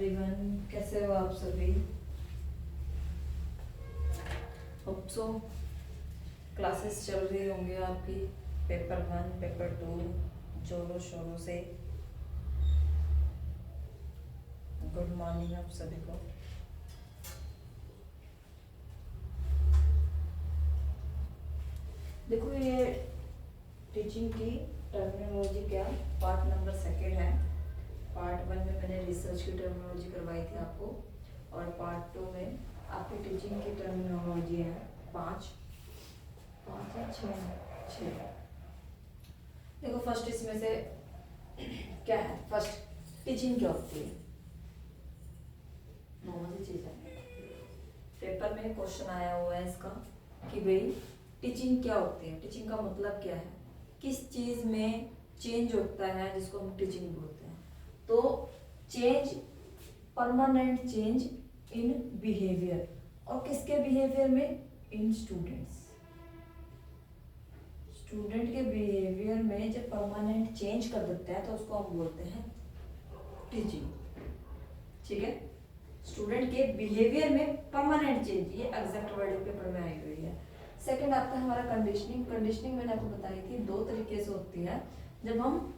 Everyone, कैसे हो आप सभी? होप सो क्लासेस चल रही होंगी आपकी, पेपर 1 पेपर 2 जोरों शोरों से। गुड मॉर्निंग आप सभी को। देखो, ये टीचिंग की टर्मिनोलॉजी क्या पार्ट नंबर 2 है। पार्ट 1 में मैंने रिसर्च की टर्मिनोलॉजी करवाई थी आपको, और पार्ट 2 में आपकी टीचिंग की टर्मिनोलॉजी है 5 या 6। देखो, फर्स्ट इसमें से क्या है? फर्स्ट, टीचिंग क्या होती है? नॉर्मल सी चीज है, पेपर में क्वेश्चन आया हुआ है इसका कि भाई टीचिंग क्या होती है, टीचिंग का मतलब क्या है, किस चीज में चेंज होता है जिसको हम टीचिंग बोलते हैं। तो change, permanent change in behaviour, और किसके बिहेवियर में? इन स्टूडेंट्स। स्टूडेंट के बिहेवियर में जब परमानेंट चेंज कर देते हैं तो उसको हम बोलते हैं टीचिंग। ठीक है, स्टूडेंट के बिहेवियर में परमानेंट चेंज, ये एग्जैक्ट वर्ड पेपर में आई हुई है। सेकंड आता है हमारा कंडीशनिंग। कंडीशनिंग मैंने आपको बताई थी 2 तरीके से होती है। जब हम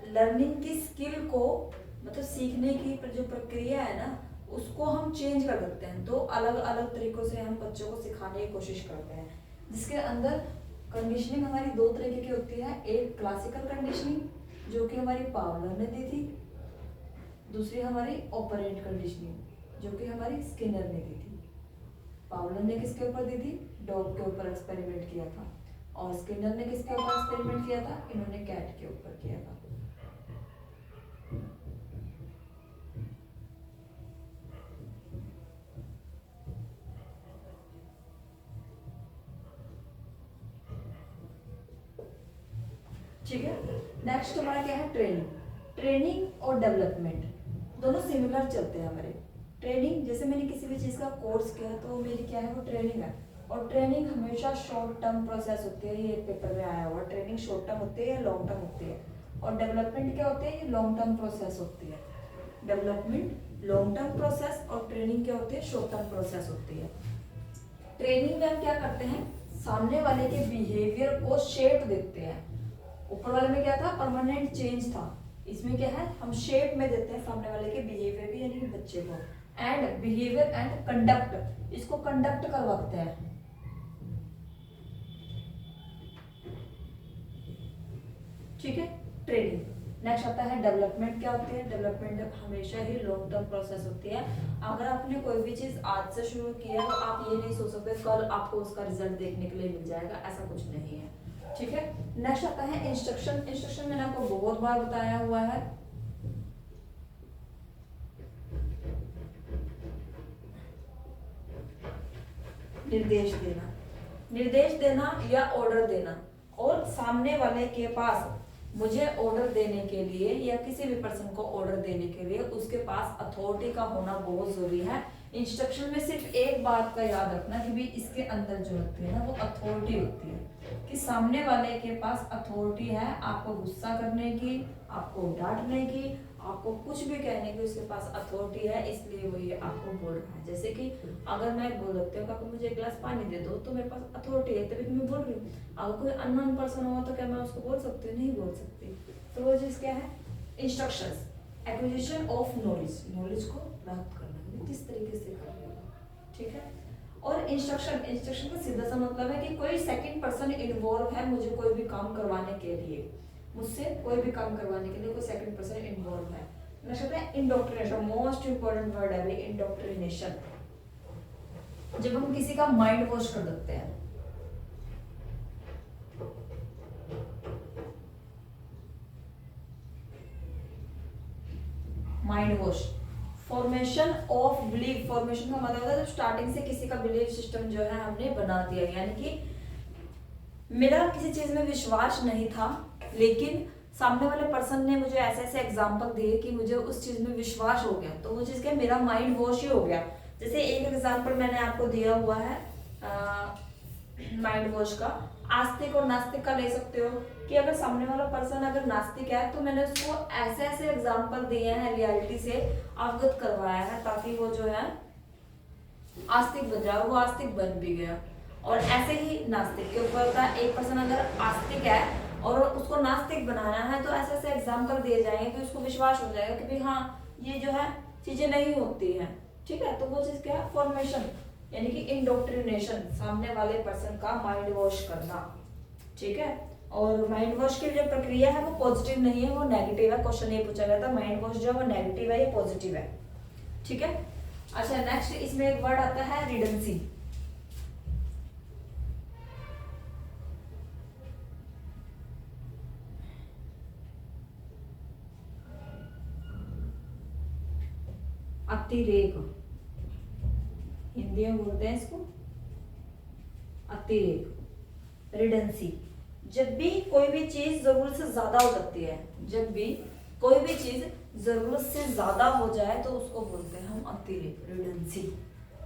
लर्निंग की स्किल को, मतलब सीखने की जो प्रक्रिया है ना, उसको हम चेंज कर देते हैं। तो अलग अलग तरीकों से हम बच्चों को सिखाने की कोशिश करते हैं, जिसके अंदर कंडीशनिंग हमारी 2 तरीके की होती है। एक क्लासिकल कंडीशनिंग, जो कि हमारी पावलर ने दी थी। दूसरी हमारी ऑपरेंट कंडीशनिंग, जो कि हमारी स्किनर ने दी थी। पावलर ने किसके ऊपर दी थी? डॉग के ऊपर एक्सपेरिमेंट किया था। और स्किनर ने किसके ऊपर एक्सपेरिमेंट किया था? इन्होंने कैट के ऊपर किया था। ठीक है, नेक्स्ट हमारा क्या है? ट्रेनिंग। ट्रेनिंग और डेवलपमेंट दोनों सिमिलर चलते हैं हमारे। ट्रेनिंग, जैसे मैंने किसी भी चीज़ का कोर्स किया तो मेरी क्या है? वो ट्रेनिंग है। और ट्रेनिंग हमेशा शॉर्ट टर्म प्रोसेस होती है। ये पेपर में आया हुआ, ट्रेनिंग शॉर्ट टर्म होती है या लॉन्ग टर्म होती है। और डेवलपमेंट क्या होती है? ये लॉन्ग टर्म प्रोसेस होती है। डेवलपमेंट लॉन्ग टर्म प्रोसेस, और ट्रेनिंग क्या होती है? शॉर्ट टर्म प्रोसेस होती है। ट्रेनिंग में हम क्या करते हैं? सामने वाले के बिहेवियर को शेप देते हैं। ऊपर वाले में क्या था? परमानेंट चेंज था। इसमें क्या है? हम शेप में देते हैं सामने वाले के बिहेवियर भी, यानी कि बच्चे को। एंड बिहेवियर एंड कंडक्ट, इसको कंडक्ट करवाते हैं। ठीक है, ट्रेनिंग। नेक्स्ट आता है डेवलपमेंट। क्या होती है? डेवलपमेंट हमेशा ही लॉन्ग टर्म प्रोसेस होती है। अगर आपने कोई भी चीज आज से शुरू किया तो आप ये नहीं सोच सकते कल आपको उसका रिजल्ट देखने के लिए मिल जाएगा, ऐसा कुछ नहीं है। ठीक है, नेक्स्ट आता है इंस्ट्रक्शन। इंस्ट्रक्शन मैंने आपको बहुत बार बताया हुआ है। निर्देश देना, निर्देश देना या ऑर्डर देना। और सामने वाले के पास मुझे ऑर्डर देने के लिए या किसी भी पर्सन को ऑर्डर देने के लिए उसके पास अथॉरिटी का होना बहुत जरूरी है। इंस्ट्रक्शन में सिर्फ एक बात का याद रखना कि भी इसके अंदर जो होती है ना, वो अथॉरिटी होती है, कि सामने वाले के पास अथॉरिटी है आपको गुस्सा करने की, आपको डांटने की, आपको कुछ भी कहने की उसके पास अथॉरिटी है, इसलिए वो ये आपको बोल रहा है। जैसे कि अगर मैं बोल सकती हूँ कि मुझे एक गिलास पानी दे दो, तो मेरे पास अथॉरिटी है, तभी तो मैं बोल रही हूँ। अगर कोई अननोन पर्सन हो तो क्या मैं उसको बोल सकती हूँ? नहीं बोल सकती। तो वो चीज़ क्या है? Instructions, acquisition of knowledge, knowledge को प्राप्त करना, किस तरीके से करना। ठीक है, और इंस्ट्रक्शन, इंस्ट्रक्शन का सीधा सा मतलब है कि कोई सेकंड पर्सन इन्वॉल्व है मुझे कोई भी काम करवाने के लिए, मुझसे कोई भी काम करवाने के लिए कोई सेकंड पर्सन इन्वॉल्व है। नेक्स्ट आता है इंडोक्ट्रिनेशन। मोस्ट इंपॉर्टेंट वर्ड है इंडोक्ट्रिनेशन। जब हम किसी का माइंड वॉश कर देते हैं, mind wash, formation of belief. Formation का मतलब होता है जब स्टार्टिंग से किसी का बिलीफ सिस्टम जो है हमने बना दिया, यानी कि मेरा किसी चीज में विश्वास नहीं था, लेकिन सामने वाले पर्सन ने मुझे ऐसे ऐसे एग्जाम्पल दिए कि मुझे उस चीज में विश्वास हो गया, तो वो चीज क्या, मेरा माइंड वॉश ही हो गया। जैसे एक एग्जाम्पल मैंने आपको दिया हुआ है, माइंड वॉश का आस्तिक और नास्तिक का ले सकते हो कि अगर सामने वाला पर्सन अगर नास्तिक है तो मैंने उसको ऐसे ऐसे एग्जाम्पल दिए हैं, रियलिटी से अवगत करवाया है ताकि वो जो है आस्तिक बन जाए, वो आस्तिक बन भी गया। और ऐसे ही नास्तिक के ऊपर का एक पर्सन अगर आस्तिक है और उसको नास्तिक बनाना है तो ऐसे ऐसे एग्जाम्पल दिए जाएंगे कि उसको विश्वास हो जाएगा कि भाई हाँ ये जो है चीजें नहीं होती हैं। ठीक है, तो वो चीज क्या है, फॉर्मेशन यानी कि इंडोक्ट्रिनेशन, सामने वाले पर्सन का माइंड वॉश करना। ठीक है, और माइंड वॉश की जो प्रक्रिया है वो पॉजिटिव नहीं है, वो नेगेटिव है। क्वेश्चन ये पूछा गया था माइंड वॉश जो है वो नेगेटिव है या पॉजिटिव है। ठीक है, अच्छा नेक्स्ट इसमें एक वर्ड आता है रिडेंसी। अतिरेक, हिंदी में बोलते हैं इसको अतिरेक, रिडेंसी। जब भी कोई भी चीज जरूरत से ज्यादा हो जाती है, जब भी कोई भी चीज जरूरत से ज्यादा हो जाए तो उसको बोलते हैं हम अतिरेक, रिडेंसी।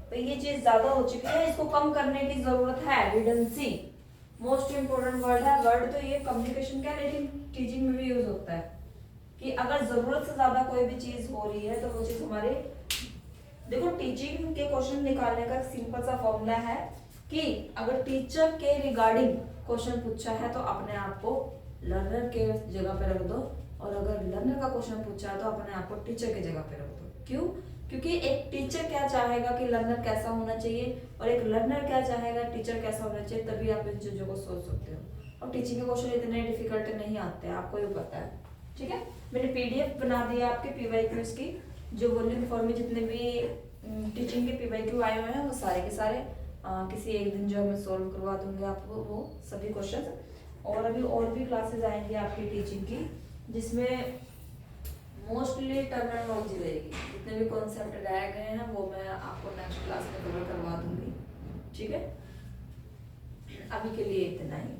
तो ये चीज ज्यादा हो चुकी है, इसको कम करने की जरूरत है, रिडेंसी मोस्ट इंपोर्टेंट वर्ड है। वर्ड तो ये कम्युनिकेशन का लेकिन टीचिंग में भी यूज होता है कि अगर जरूरत से ज्यादा कोई भी चीज हो रही है तो वो चीज हमारे, देखो टीचिंग के क्वेश्चन निकालने का सिंपल सा फॉर्मूला है कि अगर टीचर के रिगार्डिंग क्वेश्चन पूछा है तो अपने आप को लर्नर के जगह पे रख दो, और अगर लर्नर का क्वेश्चन पूछा है तो अपने आप को टीचर की जगह पे रख दो। क्यों? क्योंकि एक टीचर क्या चाहेगा कि लर्नर कैसा होना चाहिए, और एक लर्नर क्या चाहेगा टीचर कैसा होना चाहिए, तभी आप इन चीजों को सोच सकते हो। और टीचिंग के क्वेश्चन इतने डिफिकल्ट नहीं आते हैं, आपको ये पता है। ठीक है, मैंने पीडीएफ बना दिया आपके पीवाईक्यूज की, जो वॉल्यूम 4 में जितने भी टीचिंग के पीवाईक्यू आए हुए हैं वो सारे के सारे किसी एक दिन जो मैं सोल्व करवा दूंगी आपको वो सभी क्वेश्चन। और अभी और भी क्लासेस आएंगी आपकी टीचिंग की जिसमें मोस्टली टर्मिनोलॉजी रहेगी, जितने भी कॉन्सेप्ट रह गए हैं वो मैं आपको नेक्स्ट क्लास में कवर करवा दूंगी। ठीक है, अभी के लिए इतना ही।